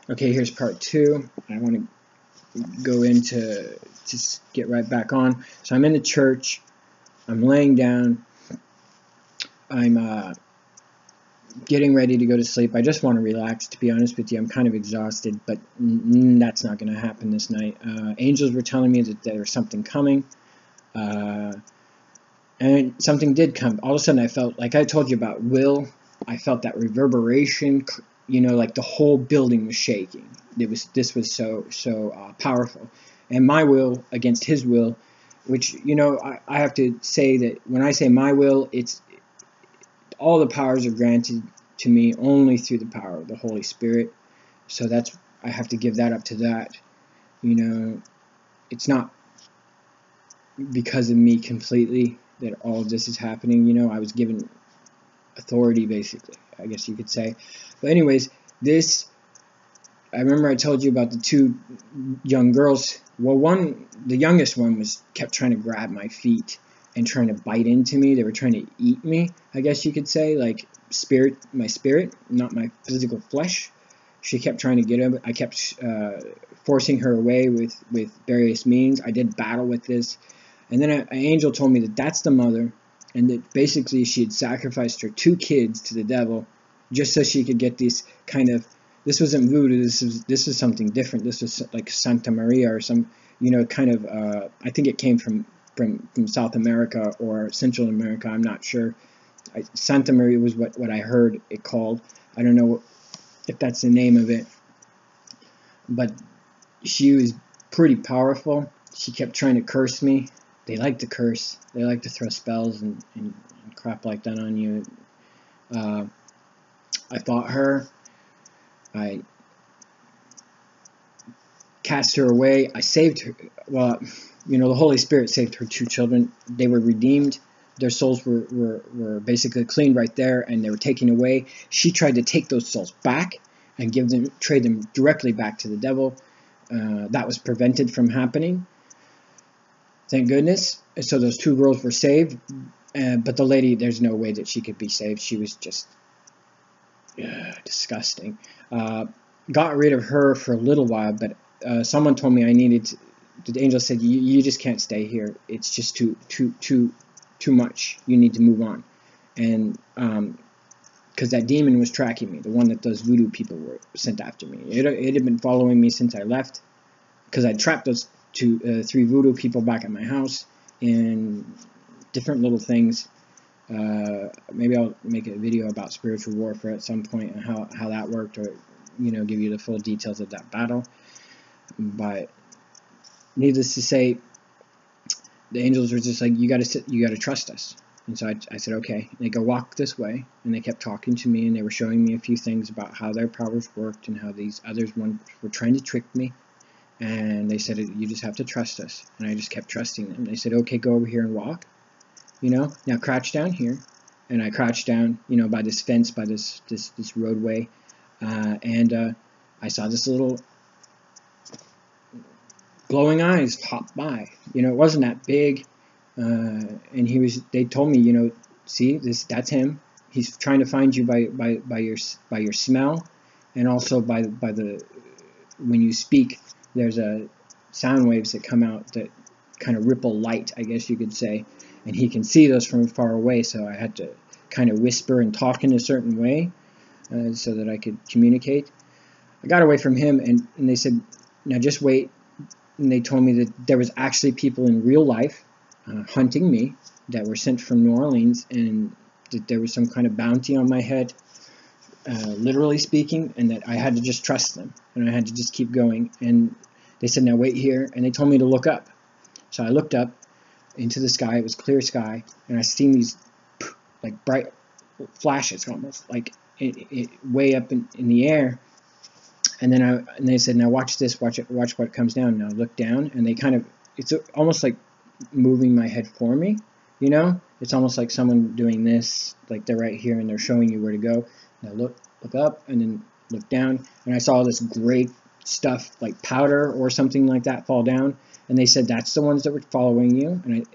Okay, here's part 2. I want to go into, just get right back on. So I'm in the church. I'm laying down. I'm getting ready to go to sleep. I just want to relax, to be honest with you. I'm kind of exhausted, but that's not going to happen this night. Angels were telling me that there was something coming. And something did come. All of a sudden I felt, like I told you about will, I felt that reverberation, like the whole building was shaking. This was so powerful. And my will against his will, which, I have to say that when I say my will, it's all the powers are granted to me only through the power of the Holy Spirit. So I have to give that up to that. It's not because of me completely that all of this is happening. I was given authority, basically, I guess you could say. But anyways, I remember I told you about the 2 young girls. Well, the youngest one kept trying to grab my feet and trying to bite into me. They were trying to eat me, I guess you could say, like my spirit, not my physical flesh. She kept trying to get over. I kept forcing her away with various means. I did battle with this. And then an angel told me that that's the mother, and that basically she had sacrificed her 2 kids to the devil just so she could get this kind of, this wasn't voodoo, this is something different. This was like Santa Maria or some, kind of, I think it came from South America or Central America, I'm not sure. Santa Maria was what I heard it called. I don't know if that's the name of it. But she was pretty powerful. She kept trying to curse me. They like to curse. They like to throw spells and crap like that on you. I fought her. I cast her away. I saved her. Well, the Holy Spirit saved her 2 children. They were redeemed. Their souls were basically cleaned right there, and they were taken away. She tried to take those souls back and trade them directly back to the devil. That was prevented from happening. Thank goodness. So those 2 girls were saved, but the lady, there's no way that she could be saved. She was just disgusting. Got rid of her for a little while, but someone told me I needed to, the angel said, you just can't stay here. It's just too much. You need to move on. And because that demon was tracking me, the one that those voodoo people were sent after me. It had been following me since I left, because I trapped those 3 voodoo people back at my house in different little things. Maybe I'll make a video about spiritual warfare at some point and how that worked, or give you the full details of that battle. But needless to say, the angels were just like, you got to trust us. And so I said, okay. And they go, walk this way. And they kept talking to me, and they were showing me a few things about how their powers worked and how these others were trying to trick me. And they said, you just have to trust us. And I just kept trusting them. They said, okay, go over here and walk. Now crouch down here. And I crouched down, by this fence, by this roadway. And I saw this little glowing eyes pop by. It wasn't that big. And they told me, see, that's him. He's trying to find you by your smell, and also by the, when you speak, there's a sound waves that come out that kind of ripple light, I guess you could say, and he can see those from far away. So I had to kind of whisper and talk in a certain way so that I could communicate. I got away from him, and they said, now just wait. And they told me that there was actually people in real life hunting me that were sent from New Orleans, and that there was some kind of bounty on my head, literally speaking, and that I had to just trust them, and I had to just keep going. And they said, now wait here, and they told me to look up. So I looked up into the sky. It was clear sky, and I seen these like bright flashes, almost like way up in the air. And then they said, now watch this, watch what comes down. Now look down, and they kind of, it's almost like moving my head for me, It's almost like someone doing this, like they're right here and they're showing you where to go. Now look up, and then look down, and I saw this gray stuff, like powder or something like that, fall down. And they said, that's the ones that were following you. And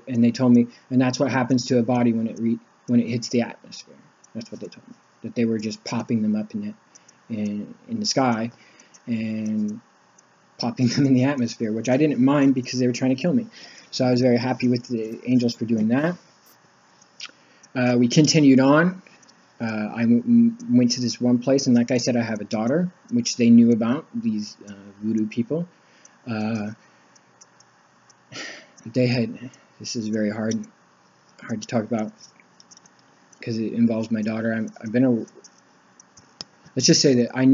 and they told me, and that's what happens to a body when it hits the atmosphere. That's what they told me, that they were just popping them up in the sky and popping them in the atmosphere, which I didn't mind because they were trying to kill me. So I was very happy with the angels for doing that. We continued on. I went to this one place, and like I said, I have a daughter, which they knew about, these voodoo people. They had, this is very hard to talk about because it involves my daughter. Let's just say that I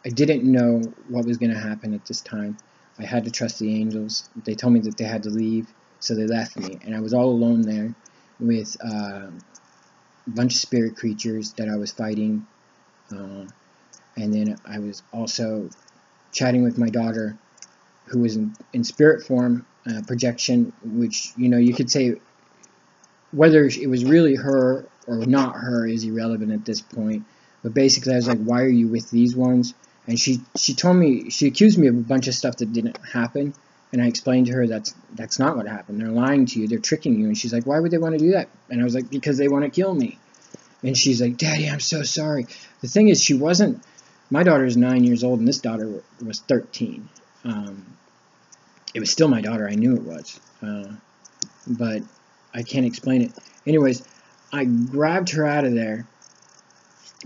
didn't know what was going to happen at this time. I had to trust the angels. They told me that they had to leave, so they left me, and I was all alone there with a bunch of spirit creatures that I was fighting, and then I was also chatting with my daughter, who was in spirit form, projection, which, you know, you could say whether it was really her or not her is irrelevant at this point. But basically, I was like, why are you with these ones? And she told me, she accused me of a bunch of stuff that didn't happen. And I explained to her that's not what happened. They're lying to you. They're tricking you. And she's like, why would they want to do that? And I was like, because they want to kill me. And she's like, Daddy, I'm so sorry. The thing is, my daughter is 9 years old, and this daughter was 13. It was still my daughter. I knew it was. But I can't explain it. Anyways, I grabbed her out of there,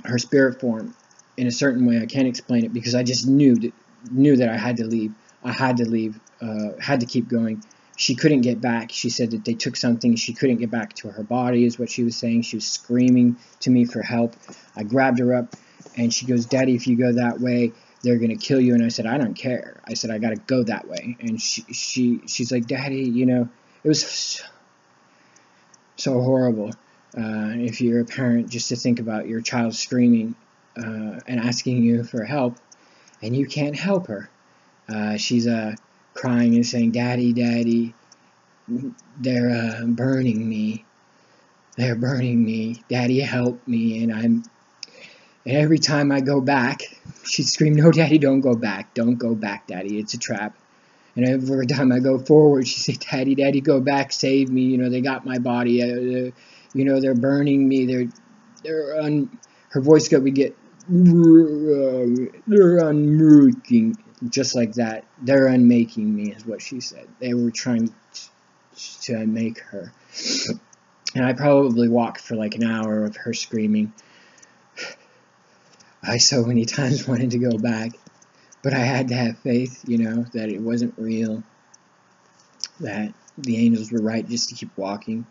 her spirit form, in a certain way. I can't explain it because I just knew that I had to leave. I had to leave. Had to keep going. She couldn't get back. She said that they took something. She couldn't get back to her body, is what she was saying. She was screaming to me for help. I grabbed her up, and she goes, Daddy, if you go that way, they're going to kill you. And I said, I don't care. I said, I got to go that way. And she's like, Daddy, you know, it was so horrible. If you're a parent, just to think about your child screaming and asking you for help, and you can't help her. She's crying and saying, Daddy, Daddy, they're burning me. They're burning me. Daddy, help me. And every time I go back, she'd scream, no, Daddy, don't go back. Don't go back, Daddy. It's a trap. And every time I go forward, she said, Daddy, Daddy, go back, save me. You know, they got my body. You know, they're burning me. Her voice would get, they're unmaking, just like that. They're unmaking me, is what she said. They were trying to make her. And I probably walked for like an hour of her screaming. I so many times wanted to go back. But I had to have faith, you know, that it wasn't real, that the angels were right just to keep walking.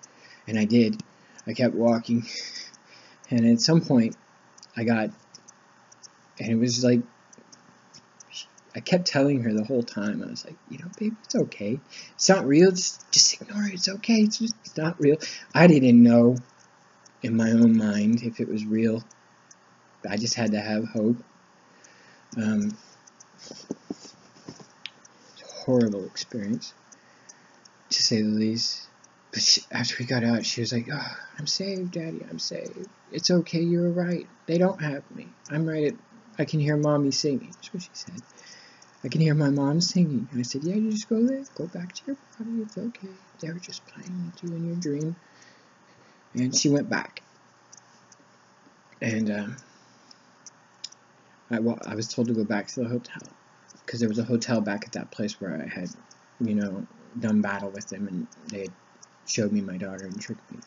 And I did. I kept walking. And at some point, and it was like, I kept telling her the whole time, I was like, you know, babe, it's okay. It's not real. Just ignore it. It's okay. It's not real. I didn't know in my own mind if it was real. I just had to have hope. Horrible experience, to say the least. But after we got out, she was like, oh, I'm saved, Daddy, I'm saved. It's okay, you were right. They don't have me. I'm right. I can hear Mommy singing. That's what she said. I can hear my mom singing. And I said, yeah, you just go there. Go back to your body. It's okay. They were just playing with you in your dream. And she went back. And I was told to go back to the hotel, because there was a hotel back at that place where I had, you know, done battle with them, and they had showed me my daughter and tricked me.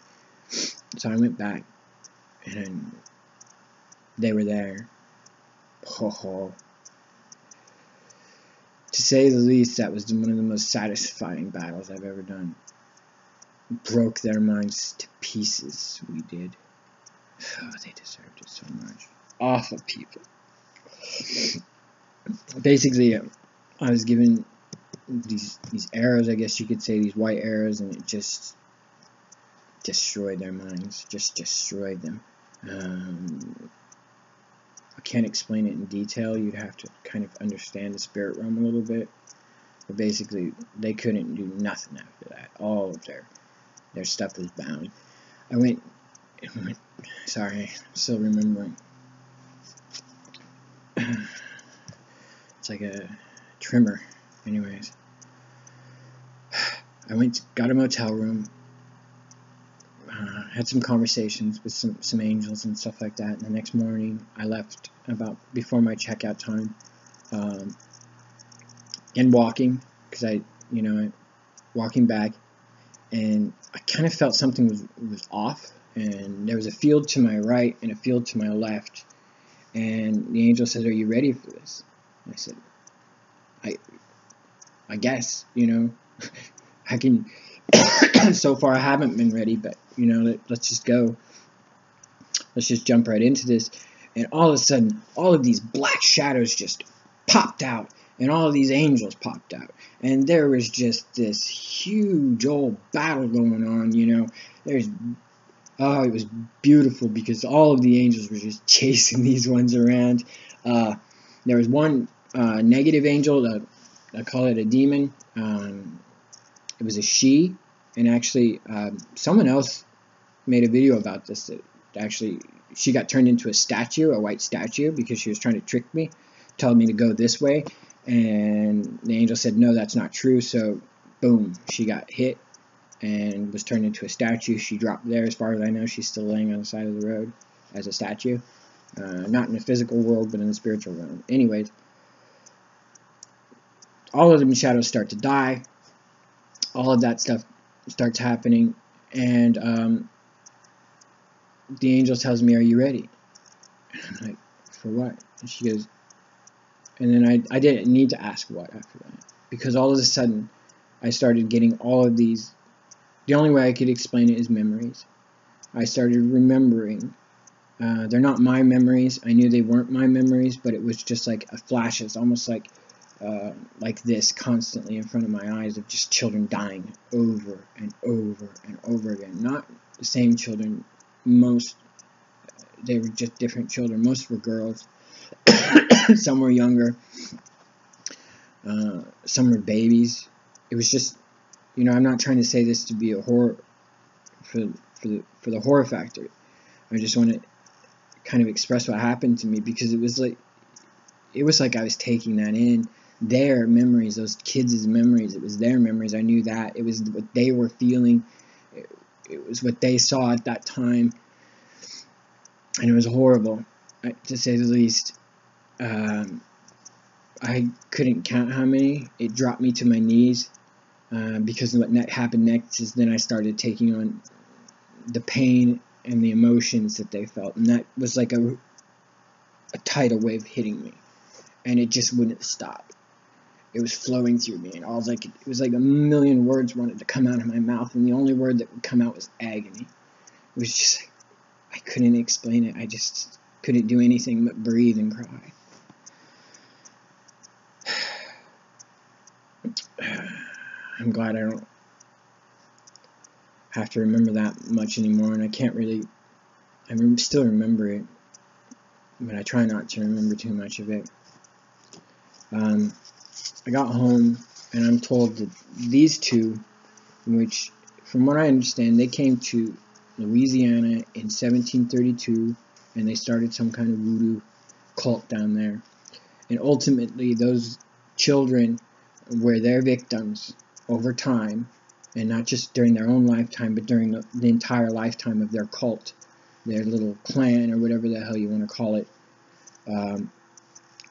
So I went back, and they were there. To say the least, that was one of the most satisfying battles I've ever done. Broke their minds to pieces, we did. Oh, they deserved it so much. Awful people. Basically, I was given these arrows, I guess you could say, these white arrows, and it just destroyed their minds, just destroyed them. I can't explain it in detail. You'd have to kind of understand the spirit realm a little bit. But basically, they couldn't do nothing after that. All of their stuff was bound. I went, sorry, I'm still remembering. It's like a trimmer. Anyways, I got a motel room, had some conversations with some angels and stuff like that. And the next morning, I left about before my checkout time, and walking, because walking back, and I kind of felt something was off. And there was a field to my right and a field to my left. And the angel said, "Are you ready for this?" And I said, I guess, I can. So far, I haven't been ready, but let's just go. Let's just jump right into this. And all of a sudden, all of these black shadows just popped out, and all of these angels popped out, and there was just this huge old battle going on. It was beautiful, because all of the angels were just chasing these ones around. There was one negative angel, I call it a demon. It was a she, and actually someone else made a video about this, that actually she got turned into a statue, a white statue, because she was trying to trick me, told me to go this way, and the angel said, no, that's not true. So boom, she got hit and was turned into a statue. She dropped there. As far as I know, she's still laying on the side of the road as a statue. Not in the physical world, but in the spiritual realm. Anyways, all of them shadows start to die. All of that stuff starts happening, and the angel tells me, "Are you ready?" And I'm like, "For what?" And she goes, and then I didn't need to ask what after that, because all of a sudden I started getting all of these. The only way I could explain it is memories. I started remembering. They're not my memories. I knew they weren't my memories, but it was just like a flash. It's almost like this constantly in front of my eyes, of just children dying over and over and over again. Not the same children. They were just different children. Most were girls. Some were younger. Some were babies. It was just, I'm not trying to say this to be a horror for the horror factor. I just want to kind of express what happened to me, because it was like I was taking that in. Their memories, those kids' memories, it was their memories. I knew that. It was what they were feeling. It was what they saw at that time. And it was horrible, to say the least. I couldn't count how many. It dropped me to my knees, because what happened next is then I started taking on the pain and the emotions that they felt. And that was like a tidal wave hitting me. And it just wouldn't stop. It was flowing through me, and it was like a million words wanted to come out of my mouth, and the only word that would come out was agony. It was just like, I couldn't explain it. I just couldn't do anything but breathe and cry. I'm glad I don't have to remember that much anymore, and I still remember it, but I try not to remember too much of it. I got home, and I'm told that these two, which, from what I understand, they came to Louisiana in 1732, and they started some kind of voodoo cult down there. And ultimately, those children were their victims over time, and not just during their own lifetime, but during the entire lifetime of their cult, their little clan, or whatever the hell you want to call it.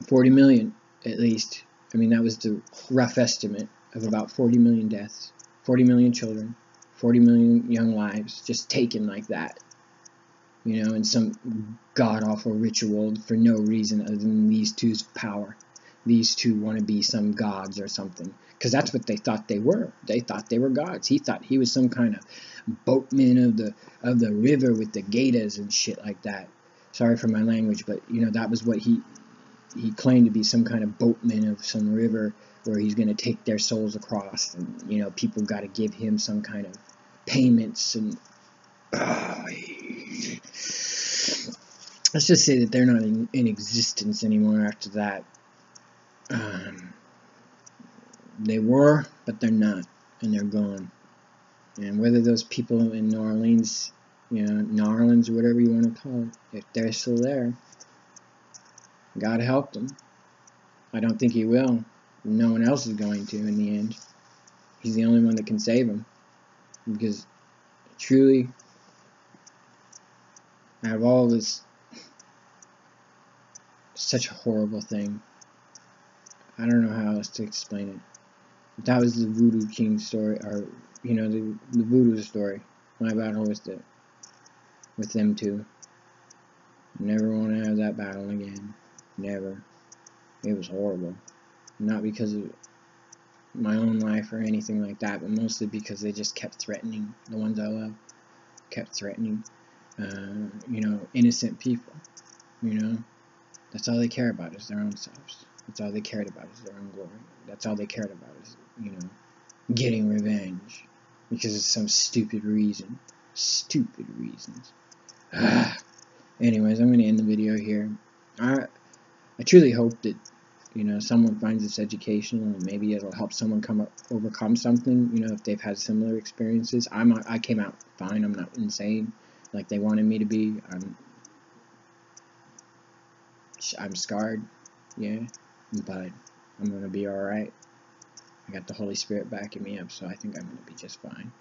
40 million, at least. I mean, that was the rough estimate of about 40 million deaths, 40 million children, 40 million young lives just taken like that, in some god-awful ritual for no reason other than these two's power. These two want to be some gods or something, because that's what they thought they were. They thought they were gods. He thought he was some kind of boatman of the river with the gators and shit like that. Sorry for my language, but that was what he claimed to be, some kind of boatman of some river where he's going to take their souls across, and people got to give him some kind of payments. And let's just say that they're not in existence anymore after that. They were, but they're not, and they're gone. And whether those people in New Orleans, New Orleans, or whatever you want to call it, if they're still there, God help them. I don't think he will. No one else is going to in the end. He's the only one that can save them. Because truly, out of all this, such a horrible thing. I don't know how else to explain it. But that was the Voodoo King story, or you know, the Voodoo story. My battle with them two. Never want to have that battle again. Never. It was horrible. Not because of my own life or anything like that, but mostly because they just kept threatening the ones I love. Kept threatening, you know, innocent people. You know, that's all they care about is their own selves. That's all they cared about is their own glory. That's all they cared about is, you know, getting revenge because of some stupid reason. Stupid reasons. Anyways, I'm gonna end the video here. I truly hope that, you know, someone finds this educational and maybe it'll help someone overcome something, you know, if they've had similar experiences. I came out fine. I'm not insane like they wanted me to be. I'm scarred, yeah, but I'm gonna be alright. I got the Holy Spirit backing me up, so I think I'm gonna be just fine.